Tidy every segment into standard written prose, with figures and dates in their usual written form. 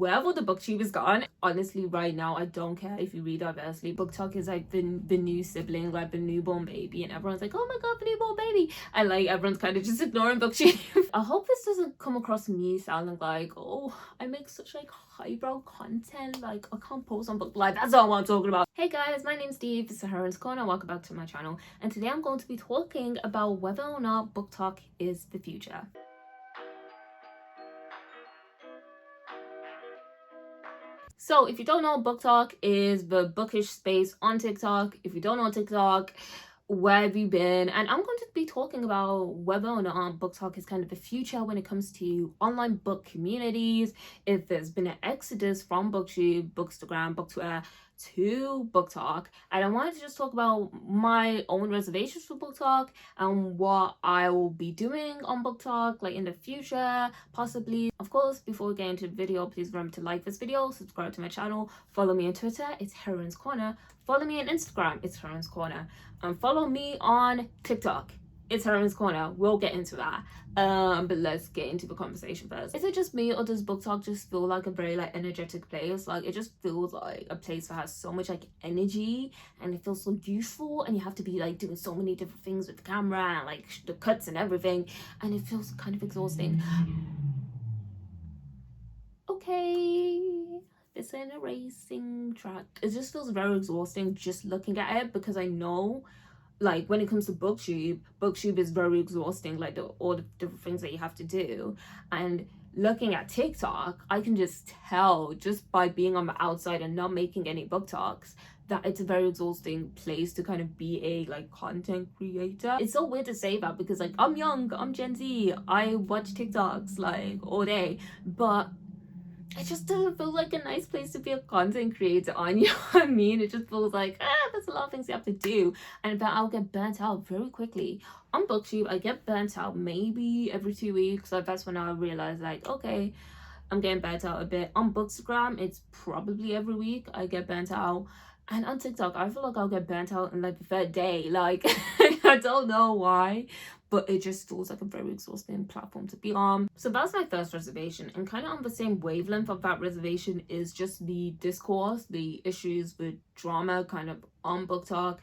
Wherever the BookTube is gone, honestly, right now, I don't care if you read diversely. BookTok is like the new sibling, like the newborn baby, and everyone's like, oh my god, the newborn baby. And like everyone's kind of just ignoring BookTube. I hope this doesn't come across me sounding like, oh, I make such like highbrow content, like I can't post on book. Like that's not what I'm talking about. Hey guys, my name's Steve, this is Heroine's Corner. Welcome back to my channel, and today I'm going to be talking about whether or not BookTok is the future. So if you don't know, BookTok is the bookish space on TikTok. If you don't know TikTok, where have you been? And I'm going to be talking about whether or not BookTok is kind of the future when it comes to online book communities, if there's been an exodus from BookTube, Bookstagram, BookTwitter to BookTok. And I wanted to just talk about my own reservations for BookTok and what I will be doing on BookTok, like in the future, possibly. Of course, before we get into the video, please remember to like this video, subscribe to my channel, follow me on Twitter, it's Heroine's Corner, follow me on Instagram, it's Heroine's Corner, and follow me on TikTok, it's Heroine's Corner. We'll get into that, but let's get into the conversation first. Is it just me, or does BookTok just feel like a very like energetic place? Like it just feels like a place that has so much like energy, and it feels so youthful, and you have to be like doing so many different things with the camera and like the cuts and everything, and it feels kind of exhausting. Okay, it's an erasing track. It just feels very exhausting just looking at it, because I know like when it comes to BookTube is very exhausting, like all the different things that you have to do. And looking at TikTok, I can just tell just by being on the outside and not making any BookToks that it's a very exhausting place to kind of be a like content creator. It's so weird to say that because like I'm young, I'm Gen Z, I watch TikToks like all day, but it just doesn't feel like a nice place to be a content creator on, you know what I mean? It just feels like, there's a lot of things you have to do, and that I'll get burnt out very quickly. On BookTube, I get burnt out maybe every 2 weeks, so that's when I realize like, okay, I'm getting burnt out a bit. On Bookstagram, it's probably every week I get burnt out. And on TikTok, I feel like I'll get burnt out in like the third day. Like, I don't know why, but it just feels like a very exhausting platform to be on. So that's my first reservation. And kind of on the same wavelength of that reservation is just the discourse, the issues with drama kind of on BookTok.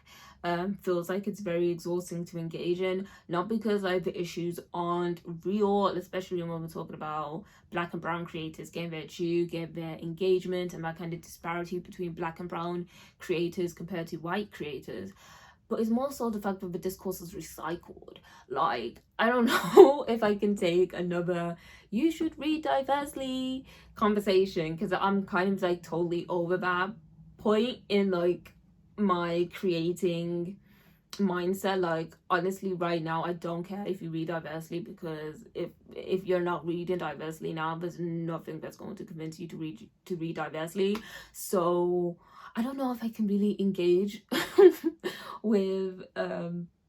Feels like it's very exhausting to engage in, not because like the issues aren't real, especially when we're talking about black and brown creators getting their due, getting their engagement, and that kind of disparity between black and brown creators compared to white creators. But it's more so the fact that the discourse is recycled. Like, I don't know if I can take another you should read diversely conversation, because I'm kind of like totally over that point in like my creating mindset. Like honestly, right now I don't care if you read diversely, because if you're not reading diversely now, there's nothing that's going to convince you to read diversely. So I don't know if I can really engage with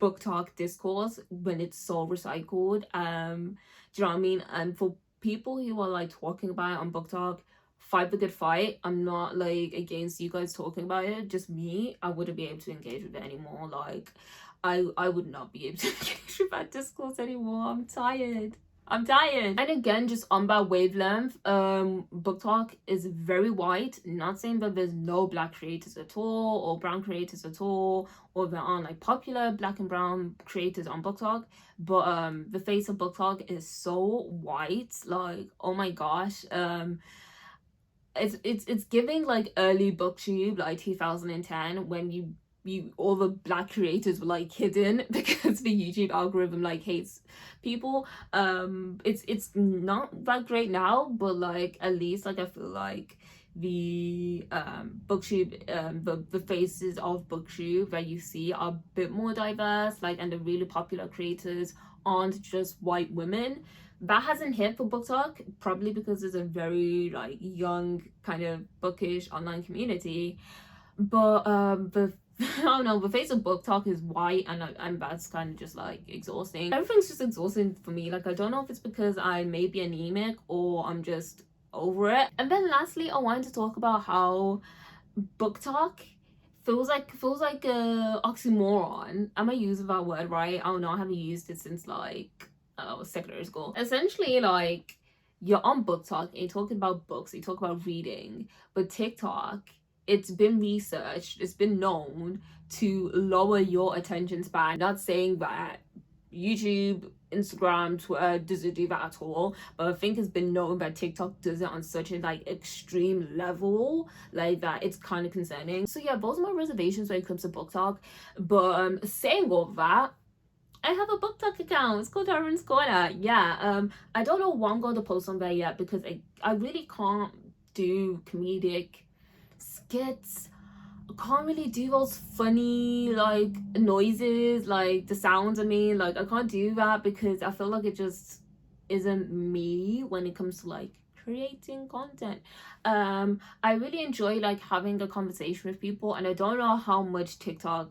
BookTok discourse when it's so recycled. Do you know what I mean? And for people who are like talking about it on BookTok, fight the good fight. I'm not like against you guys talking about it, just me, I wouldn't be able to engage with it anymore. Like I would not be able to engage with that discourse anymore. I'm tired. And again, just on that wavelength, BookTok is very white. Not saying that there's no black creators at all, or brown creators at all, or there aren't like popular black and brown creators on BookTok, but the face of BookTok is so white, like oh my gosh. It's giving like early BookTube, like 2010, when you all the black creators were like hidden because the YouTube algorithm like hates people. It's not that great now, but like at least like I feel like the BookTube, the faces of BookTube that you see are a bit more diverse, like, and the really popular creators aren't just white women. That hasn't hit for BookTok, probably because it's a very like young kind of bookish online community. But the I don't know, the face of BookTok is white, and that's kind of just like exhausting. Everything's just exhausting for me. Like I don't know if it's because I may be anemic or I'm just over it. And then lastly, I wanted to talk about how BookTok feels like a oxymoron. Am I using that word right? I don't know, I haven't used it since like secondary school. Essentially, like you're on BookTok and you're talking about books, you talk about reading, but TikTok, it's been researched, it's been known to lower your attention span. Not saying that YouTube, Instagram, Twitter doesn't do that at all, but I think it's been known that TikTok does it on such a like extreme level, like that it's kind of concerning. So yeah, those are my reservations when it comes to BookTok. But saying all that, I have a BookTok account. It's called Heroine's Corner. Yeah, I don't know what I'm going to post on there yet because I really can't do comedic skits. I can't really do those funny like noises, like the sounds. I mean, like I can't do that because I feel like it just isn't me when it comes to like creating content. I really enjoy like having a conversation with people, and I don't know how much TikTok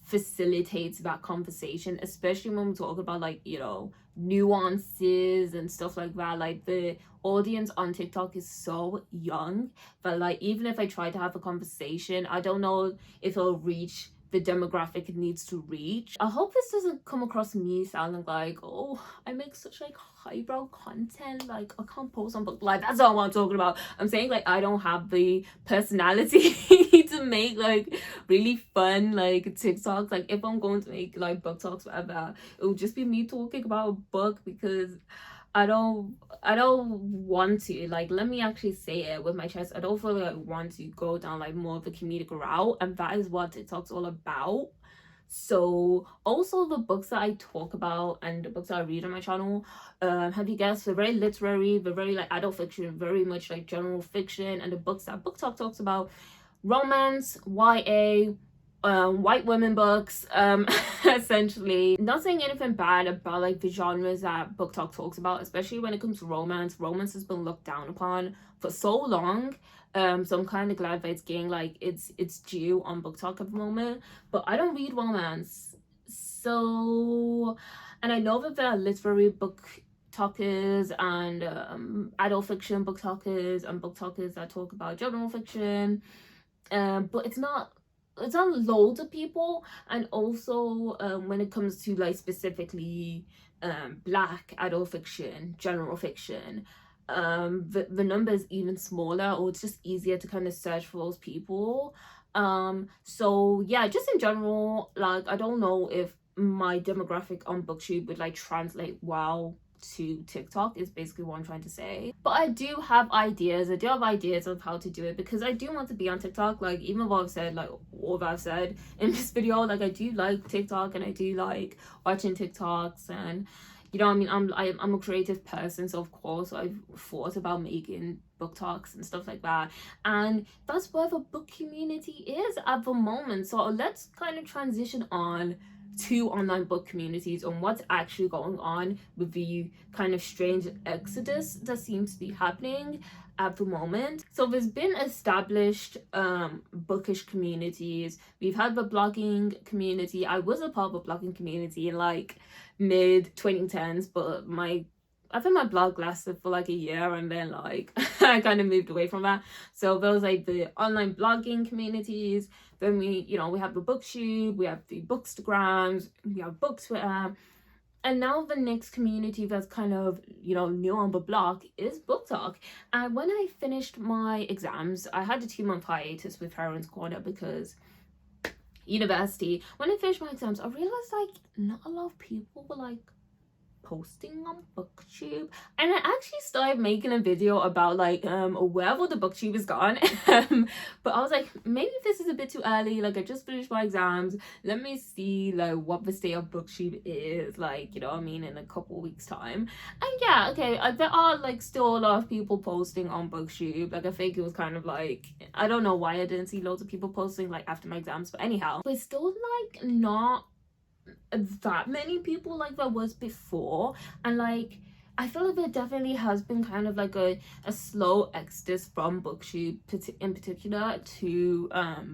facilitates that conversation, especially when we talk about like, you know, nuances and stuff like that. Like the audience on TikTok is so young that like even if I try to have a conversation, I don't know if it'll reach the demographic it needs to reach. I hope this doesn't come across me sounding like, oh, I make such like highbrow content, like I can't post on book. Like that's not what I'm talking about. I'm saying like I don't have the personality to make like really fun like TikToks. Like if I'm going to make like book talks, whatever, it will just be me talking about a book because I don't want to, like, let me actually say it with my chest, I don't feel like I want to go down like more of a comedic route, and that is what TikTok's all about. So also the books that I talk about and the books that I read on my channel, have you guessed, they're very literary, they're very like adult fiction, very much like general fiction. And the books that BookTok talks about, romance, YA, white women books, essentially. Not saying anything bad about like the genres that BookTok talks about, especially when it comes to romance. Romance has been looked down upon for so long, so I'm kind of glad that it's getting like it's due on BookTok at the moment. But I don't read romance, so, and I know that there are literary book talkers and adult fiction book talkers and book talkers that talk about general fiction, but it's not loads of people. And also when it comes to like specifically black adult fiction, general fiction, the number is even smaller, or it's just easier to kind of search for those people. So yeah, just in general, like I don't know if my demographic on BookTube would like translate well to TikTok, is basically what I'm trying to say. But I do have ideas of how to do it, because I do want to be on TikTok. Like even what I've said, like all that I've said in this video, like I do like TikTok and I do like watching TikToks, and you know what I mean, I'm a creative person, so of course I've thought about making book talks and stuff like that, and that's where the book community is at the moment. So let's kind of transition on to online book communities and what's actually going on with the kind of strange exodus that seems to be happening at the moment. So there's been established bookish communities. We've had the blogging community. I was a part of a blogging community in like mid 2010s, but I think my blog lasted for like a year, and then like I kind of moved away from that. So there was like the online blogging communities. Then we have the BookTube, we have the Bookstagrams, we have BookTwitter, and now the next community that's kind of new on the block is BookTok. And when I finished my exams, I had a 2-month hiatus with Heroine's Corner because university. When I finished my exams, I realized like not a lot of people were like posting on BookTube, and I actually started making a video about like wherever the BookTube is gone. But I was like, maybe this is a bit too early, like I just finished my exams, let me see like what the state of BookTube is like, you know what I mean, in a couple weeks time. And yeah, okay, there are like still a lot of people posting on BookTube. Like I think it was kind of like, I don't know why I didn't see loads of people posting like after my exams, but anyhow, but still like not that many people like there was before. And like I feel like there definitely has been kind of like a slow exodus from BookTube in particular to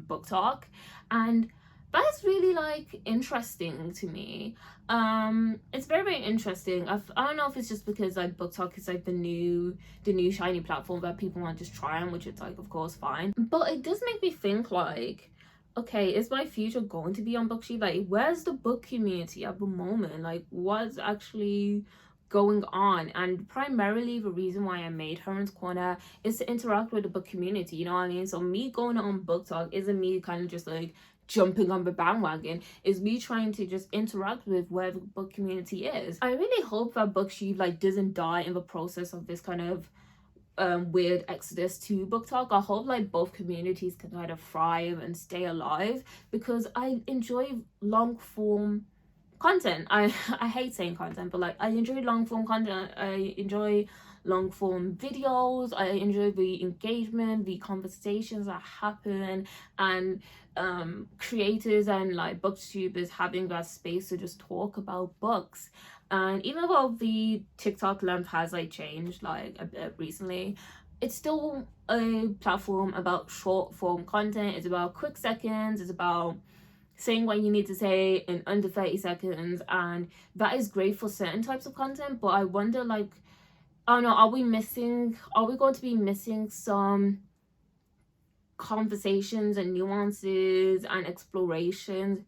BookTok, and that's really like interesting to me. It's very, very interesting. I don't know if it's just because like BookTok is like the new shiny platform that people want to just try on, which is like of course fine, but it does make me think like, okay, is my future going to be on BookTube? Like, where's the book community at the moment? Like, what's actually going on. And primarily the reason why I made Heroine's Corner is to interact with the book community, you know what I mean? So me going on BookTok isn't me kind of just like jumping on the bandwagon, is me trying to just interact with where the book community is. I really hope that BookTube like doesn't die in the process of this kind of weird exodus to BookTok. I hope like both communities can kind of thrive and stay alive, because I enjoy long form content. I hate saying content, but like I enjoy long form content. I enjoy long form videos. I enjoy the engagement, the conversations that happen, and creators and like booktubers having that space to just talk about books. And even though the TikTok length has like changed like a bit recently, it's still a platform about short form content. It's about quick seconds. It's about saying what you need to say in under 30 seconds, and that is great for certain types of content. But I wonder, like, I don't know, are we going to be missing some conversations and nuances and explorations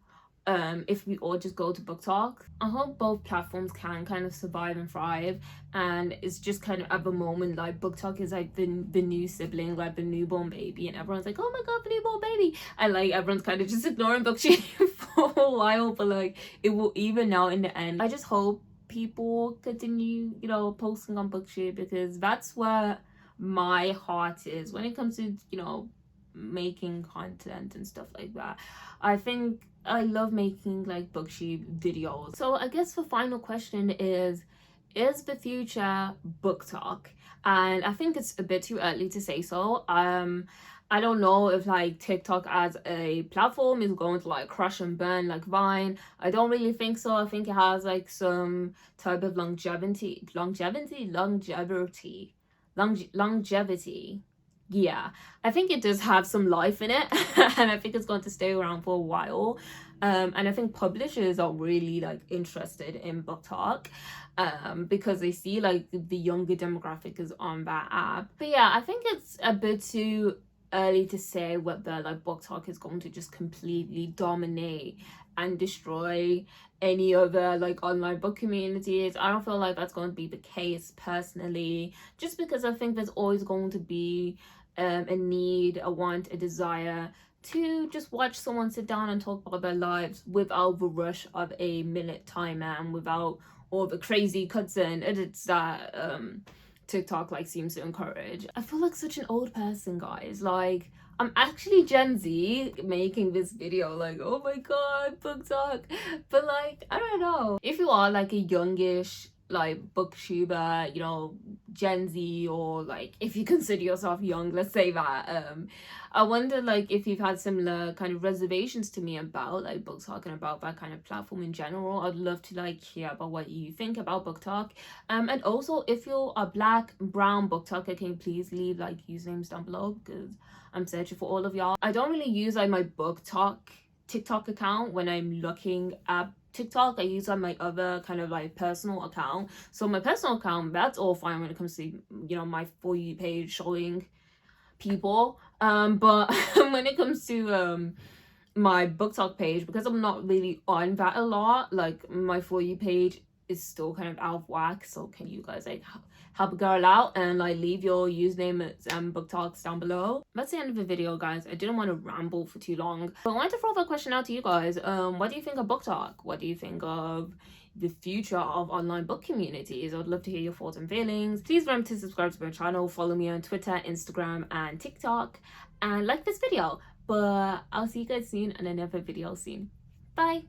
if we all just go to BookTok? I hope both platforms can kind of survive and thrive, and it's just kind of at the moment like BookTok is like the new sibling, like the newborn baby, and everyone's like, oh my god, the newborn baby, and like everyone's kind of just ignoring BookTube for a while, but like it will even out in the end. I just hope people continue, you know, posting on BookTube, because that's where my heart is when it comes to, you know, making content and stuff like that. I think I love making like BookTube videos. So I guess the final question is the future BookTok? And I think it's a bit too early to say so. I don't know if like TikTok as a platform is going to like crush and burn like Vine. I don't really think so. I think it has like some type of longevity. Yeah, I think it does have some life in it, and I think it's going to stay around for a while. And I think publishers are really like interested in BookTok, because they see like the younger demographic is on that app. But yeah, I think it's a bit too early to say whether like BookTok is going to just completely dominate and destroy any other like online book communities. I don't feel like that's going to be the case personally, just because I think there's always going to be a need, a want, a desire to just watch someone sit down and talk about their lives without the rush of a minute timer and without all the crazy cuts and edits that TikTok like seems to encourage. I feel like such an old person, guys. Like, I'm actually Gen Z making this video, like, oh my god, BookTok. But like, I don't know, if you are like a youngish like booktuber, you know, Gen Z, or like if you consider yourself young, let's say that, I wonder like if you've had similar kind of reservations to me about like BookTok and about that kind of platform in general. I'd love to like hear about what you think about BookTok. And also, if you're a black, brown BookToker, can you please leave like usernames down below, because I'm searching for all of y'all. I don't really use like my BookTok TikTok account when I'm looking at TikTok. I use on my other kind of like personal account. So my personal account, that's all fine when it comes to, you know, my For You page showing people. But when it comes to my BookTok page, because I'm not really on that a lot, like my For You page is still kind of out of whack. So can you guys like help a girl out and like leave your username at BookToks down below? That's the end of the video, guys. I didn't want to ramble for too long, but I wanted to throw that question out to you guys. What do you think of BookTok? What do you think of the future of online book communities? I'd love to hear your thoughts and feelings. Please remember to subscribe to my channel, follow me on Twitter, Instagram, and TikTok, and like this video. But I'll see you guys soon in another video soon. Bye.